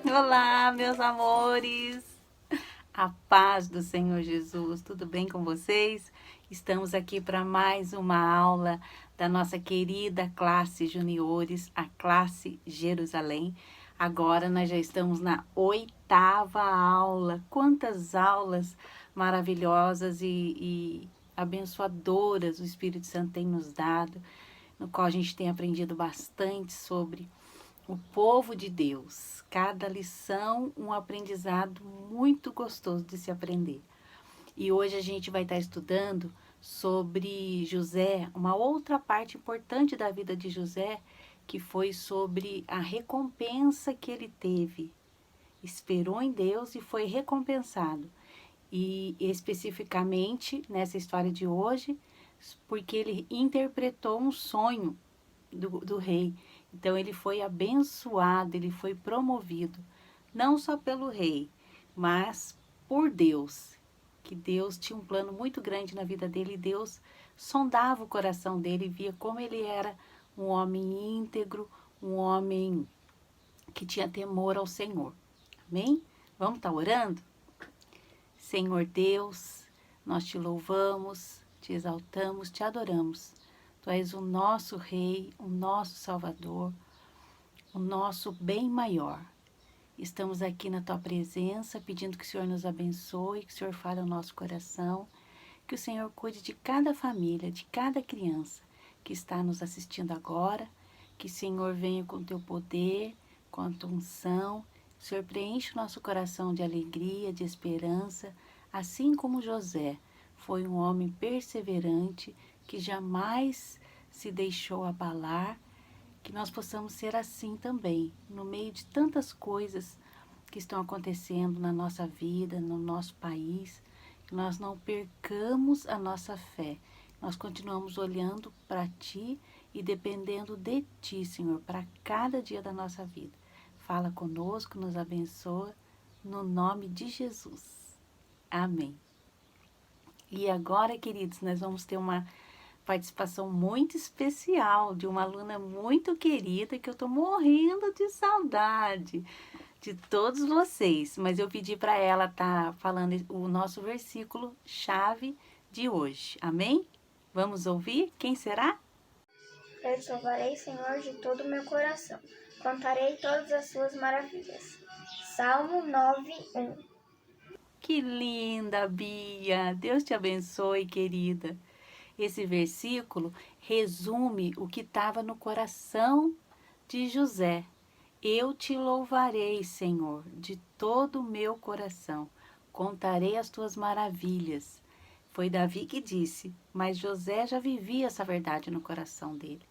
Olá, meus amores! A paz do Senhor Jesus, tudo bem com vocês? Estamos aqui para mais uma aula da nossa querida classe juniores, a classe Jerusalém. Agora nós já estamos na 8ª aula. Quantas aulas maravilhosas e abençoadoras o Espírito Santo tem nos dado, no qual a gente tem aprendido bastante sobre o povo de Deus. Cada lição um aprendizado muito gostoso de se aprender. E hoje a gente vai estar estudando sobre José, uma outra parte importante da vida de José, que foi sobre a recompensa que ele teve. Esperou em Deus e foi recompensado. E especificamente nessa história de hoje, porque ele interpretou um sonho do rei. Então ele foi abençoado, ele foi promovido, não só pelo rei, mas por Deus. Que Deus tinha um plano muito grande na vida dele e Deus sondava o coração dele e via como ele era um homem íntegro, um homem que tinha temor ao Senhor. Amém? Vamos estar orando? Senhor Deus, nós te louvamos, te exaltamos, te adoramos. Tu és o nosso Rei, o nosso Salvador, o nosso bem maior. Estamos aqui na Tua presença, pedindo que o Senhor nos abençoe, que o Senhor fale ao nosso coração, que o Senhor cuide de cada família, de cada criança que está nos assistindo agora, que o Senhor venha com Teu poder, com a Tua unção, que o Senhor preencha o nosso coração de alegria, de esperança, assim como José foi um homem perseverante, que jamais se deixou abalar, que nós possamos ser assim também, no meio de tantas coisas que estão acontecendo na nossa vida, no nosso país, que nós não percamos a nossa fé. Nós continuamos olhando para Ti e dependendo de Ti, Senhor, para cada dia da nossa vida. Fala conosco, nos abençoa, no nome de Jesus. Amém. E agora, queridos, nós vamos ter uma participação muito especial de uma aluna muito querida que eu tô morrendo de saudade de todos vocês, mas eu pedi para ela estar falando o nosso versículo chave de hoje. Amém? Vamos ouvir? Quem será? Eu te louvarei, Senhor, de todo o meu coração. Contarei todas as suas maravilhas. Salmo 9:1. Que linda, Bia! Deus te abençoe, querida. Esse versículo resume o que estava no coração de José. Eu te louvarei, Senhor, de todo o meu coração. Contarei as tuas maravilhas. Foi Davi que disse, mas José já vivia essa verdade no coração dele.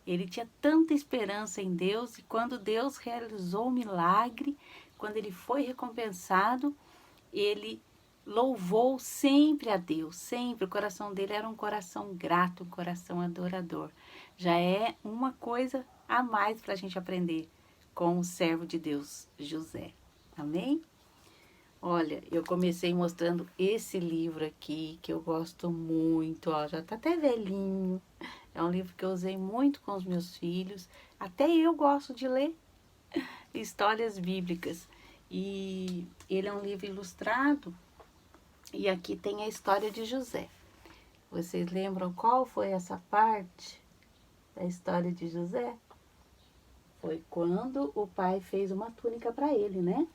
Ele tinha tanta esperança em Deus e quando Deus realizou o milagre, quando ele foi recompensado, ele louvou sempre a Deus, sempre. O coração dele era um coração grato, um coração adorador. Já é uma coisa a mais para a gente aprender com o servo de Deus, José. Amém? Olha, eu comecei mostrando esse livro aqui, que eu gosto muito, ó, já tá até velhinho. É um livro que eu usei muito com os meus filhos. Até eu gosto de ler histórias bíblicas. E ele é um livro ilustrado e aqui tem a história de José. Vocês lembram qual foi essa parte da história de José? Foi quando o pai fez uma túnica para ele, né?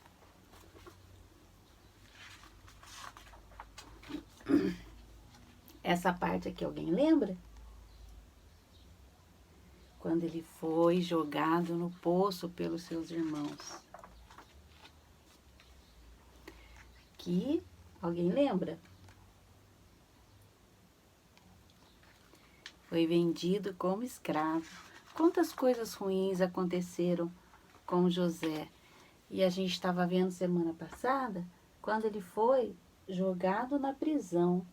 Essa parte aqui, alguém lembra? Quando ele foi jogado no poço pelos seus irmãos. Que, alguém lembra? Foi vendido como escravo. Quantas coisas ruins aconteceram com José. E a gente estava vendo semana passada, quando ele foi jogado na prisão.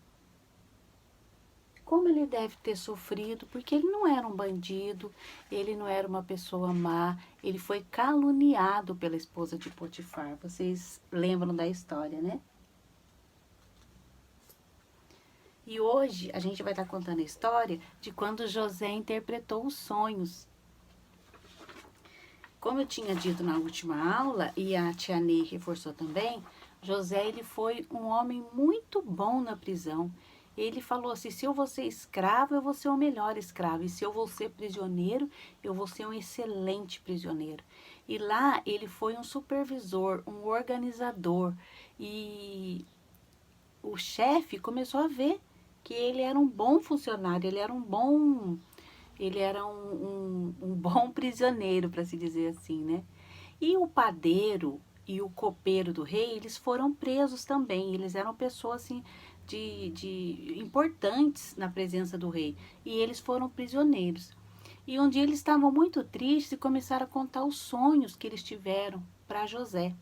Como ele deve ter sofrido, porque ele não era um bandido, ele não era uma pessoa má, ele foi caluniado pela esposa de Potifar. Vocês lembram da história, né? E hoje a gente vai estar contando a história de quando José interpretou os sonhos. Como eu tinha dito na última aula, e a tia Ney reforçou também, José, ele foi um homem muito bom na prisão. Ele falou assim, se eu vou ser escravo, eu vou ser o melhor escravo. E se eu vou ser prisioneiro, eu vou ser um excelente prisioneiro. E lá ele foi um supervisor, um organizador. E o chefe começou a ver que ele era um bom funcionário, ele era um bom prisioneiro, para se dizer assim, né? E o padeiro e o copeiro do rei, eles foram presos também. Eles eram pessoas assim de importantes na presença do rei. E eles foram prisioneiros. E um dia eles estavam muito tristes e começaram a contar os sonhos que eles tiveram para José.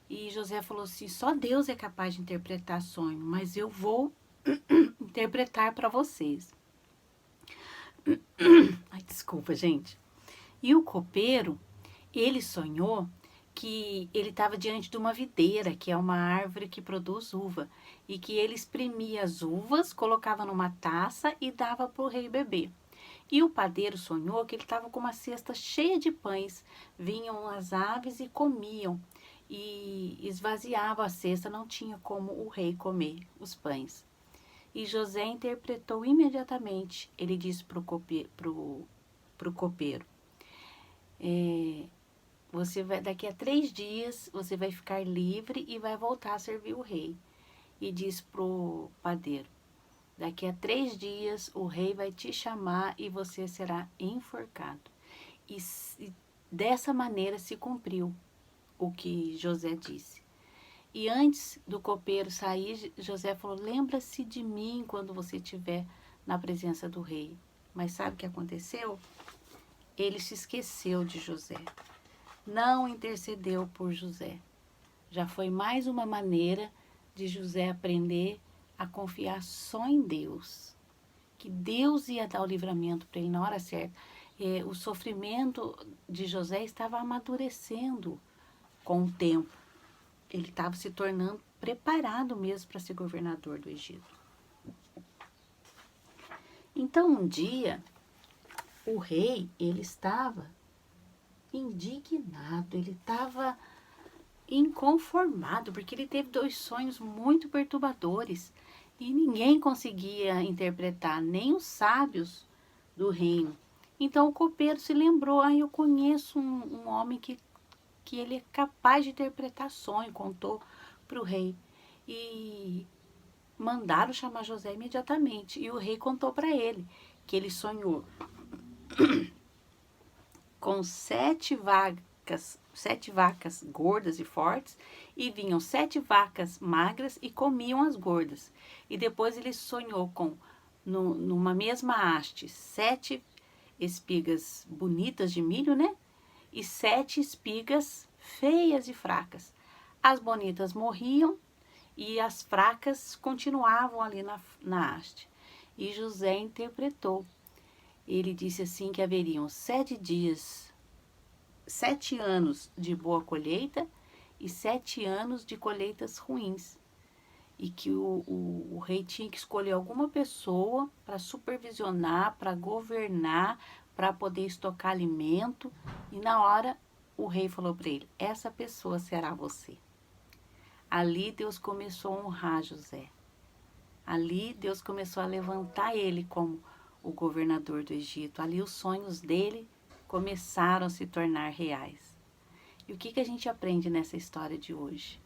E José falou assim: só Deus é capaz de interpretar sonho, mas eu vou interpretar para vocês. Ai, desculpa, gente. E o copeiro, ele sonhou que ele estava diante de uma videira, que é uma árvore que produz uva, e que ele espremia as uvas, colocava numa taça e dava para o rei beber. E o padeiro sonhou que ele estava com uma cesta cheia de pães. Vinham as aves e comiam, e esvaziavam a cesta, não tinha como o rei comer os pães. E José interpretou imediatamente. Ele disse para o copeiro: você vai, daqui a 3 dias você vai ficar livre e vai voltar a servir o rei. E diz pro padeiro: daqui a 3 dias o rei vai te chamar e você será enforcado. E dessa maneira se cumpriu o que José disse. E antes do copeiro sair, José falou: lembra-se de mim quando você estiver na presença do rei. Mas sabe o que aconteceu? Ele se esqueceu de José. Não intercedeu por José. Já foi mais uma maneira de José aprender a confiar só em Deus. Que Deus ia dar o livramento para ele na hora certa. O sofrimento de José estava amadurecendo com o tempo. Ele estava se tornando preparado mesmo para ser governador do Egito. Então, um dia, o rei, ele estava indignado, ele estava inconformado, porque ele teve 2 sonhos muito perturbadores e ninguém conseguia interpretar, nem os sábios do reino. Então o copeiro se lembrou: eu conheço um homem que ele é capaz de interpretar sonho, contou para o rei. E mandaram chamar José imediatamente. E o rei contou para ele que ele sonhou com 7 vacas gordas e fortes, e vinham 7 vacas magras e comiam as gordas. E depois ele sonhou com, numa mesma haste, 7 espigas bonitas de milho, né? E 7 espigas feias e fracas. As bonitas morriam e as fracas continuavam ali na haste. E José interpretou. Ele disse assim que haveriam 7 dias, 7 anos de boa colheita e 7 anos de colheitas ruins. E que o rei tinha que escolher alguma pessoa para supervisionar, para governar, para poder estocar alimento. E na hora o rei falou para ele: essa pessoa será você. Ali Deus começou a honrar José. Ali Deus começou a levantar ele como o governador do Egito. Ali os sonhos dele começaram a se tornar reais. E o que a gente aprende nessa história de hoje?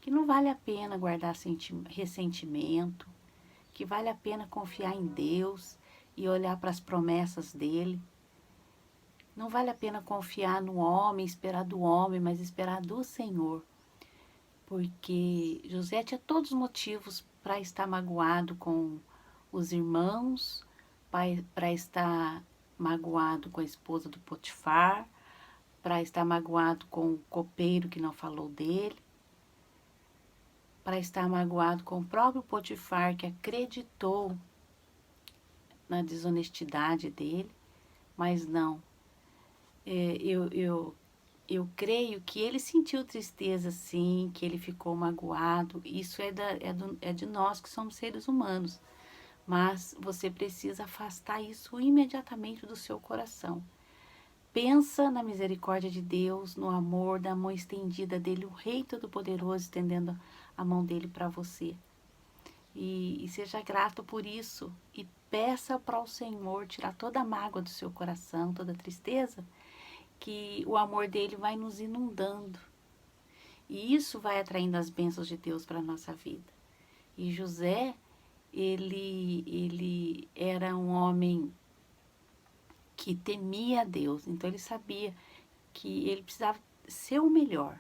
Que não vale a pena guardar ressentimento, que vale a pena confiar em Deus e olhar para as promessas dele. Não vale a pena confiar no homem, esperar do homem, mas esperar do Senhor. Porque José tinha todos os motivos para estar magoado com os irmãos, para estar magoado com a esposa do Potifar, para estar magoado com o copeiro que não falou dele, para estar magoado com o próprio Potifar, que acreditou na desonestidade dele. Mas não, eu creio que ele sentiu tristeza, sim, que ele ficou magoado. Isso é de nós que somos seres humanos. Mas você precisa afastar isso imediatamente do seu coração. Pensa na misericórdia de Deus, no amor, da mão estendida dele, o Rei Todo-Poderoso estendendo a mão dele para você. E seja grato por isso e peça para o Senhor tirar toda a mágoa do seu coração, toda a tristeza, que o amor dele vai nos inundando. E isso vai atraindo as bênçãos de Deus para a nossa vida. E José, ele era um homem que temia a Deus, então ele sabia que ele precisava ser o melhor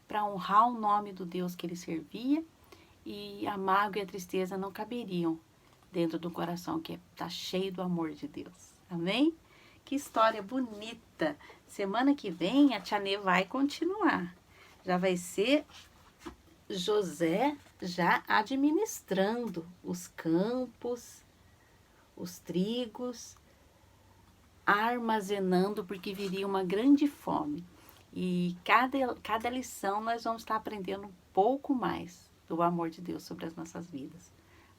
para honrar o nome do Deus que ele servia, e a mágoa e a tristeza não caberiam dentro do coração que está cheio do amor de Deus. Amém? Que história bonita! Semana que vem a Tia Nê vai continuar. Já vai ser José já administrando os campos, os trigos, armazenando, porque viria uma grande fome. E cada lição nós vamos estar aprendendo um pouco mais do amor de Deus sobre as nossas vidas.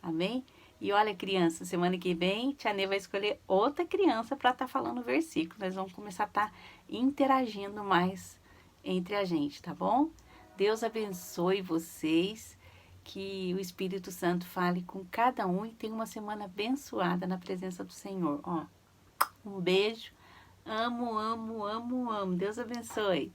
Amém? E olha, criança, semana que vem, Tia Nê vai escolher outra criança para estar falando o versículo. Nós vamos começar a estar interagindo mais entre a gente, tá bom? Deus abençoe vocês, que o Espírito Santo fale com cada um e tenha uma semana abençoada na presença do Senhor. Ó, um beijo. Amo, amo, amo, amo. Deus abençoe.